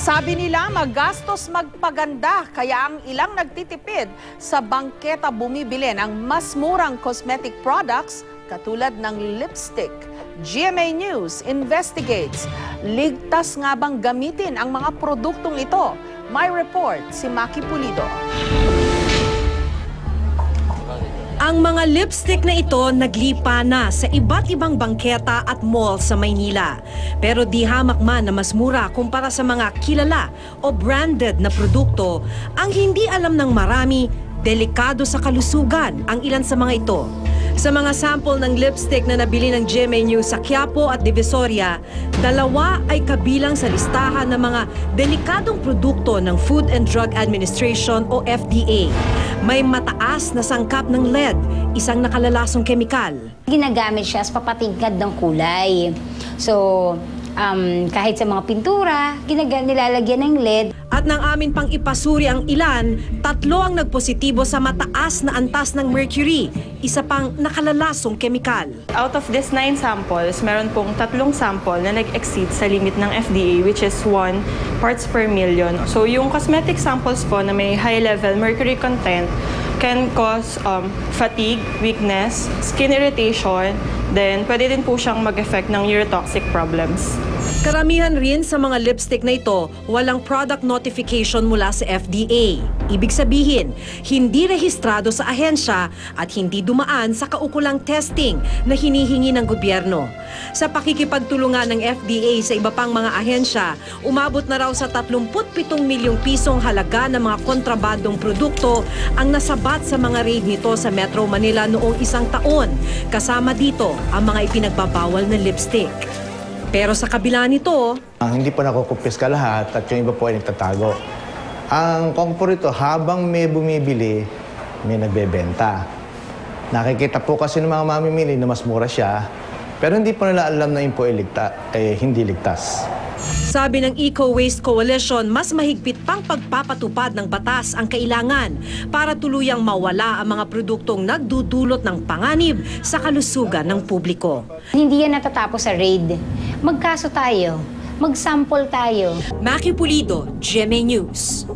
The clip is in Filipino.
Sabi nila magastos magpaganda kaya ang ilang nagtitipid sa bangketa bumibili ng mas murang cosmetic products katulad ng lipstick. GMA News investigates, ligtas nga bang gamitin ang mga produktong ito? May report si Maki Pulido. Ang mga lipstick na ito naglipa na sa iba't ibang bangketa at mall sa Maynila. Pero di hamak man na mas mura kumpara sa mga kilala o branded na produkto, ang hindi alam ng marami, delikado sa kalusugan ang ilan sa mga ito. Sa mga sample ng lipstick na nabili ng GMA News sa Quiapo at Divisoria, 2 ay kabilang sa listahan ng mga delikadong produkto ng Food and Drug Administration o FDA. May mataas na sangkap ng lead, isang nakalalasong kemikal. Ginagamit siya sa papatingkad ng kulay. So, kahit sa mga pintura, nilalagyan ng lead. At nang amin pang ipasuri ang ilan, 3 ang nagpositibo sa mataas na antas ng mercury, isa pang nakalalasong kemikal. Out of these 9 samples, meron pong 3 sample na nag-exceed sa limit ng FDA, which is 1 parts per million. So yung cosmetic samples po na may high level mercury content can cause fatigue, weakness, skin irritation, then pwede din po siyang mag-effect ng neurotoxic problems. Karamihan rin sa mga lipstick na ito, walang product notification mula sa FDA. Ibig sabihin, hindi rehistrado sa ahensya at hindi dumaan sa kaukulang testing na hinihingi ng gobyerno. Sa pakikipagtulungan ng FDA sa iba pang mga ahensya, umabot na raw sa 37 milyong pisong halaga ng mga kontrabandong produkto ang nasabat sa mga raid nito sa Metro Manila noong 1 taon. Kasama dito ang mga ipinagbabawal na lipstick. Pero sa kabila nito, hindi pa nakukumpiska lahat at yung iba po ay nagtatago. Ang kongpo rito, habang may bumibili, may nagbebenta. Nakikita po kasi ng mga mamimili na mas mura siya, pero hindi po nila alam na yun po ay hindi ligtas. Sabi ng Eco Waste Coalition, mas mahigpit pang pagpapatupad ng batas ang kailangan para tuluyang mawala ang mga produktong nagdudulot ng panganib sa kalusugan ng publiko. Hindi yan natatapos sa raid. Magkaso tayo, mag-sample tayo. Maki Pulido, GMA News.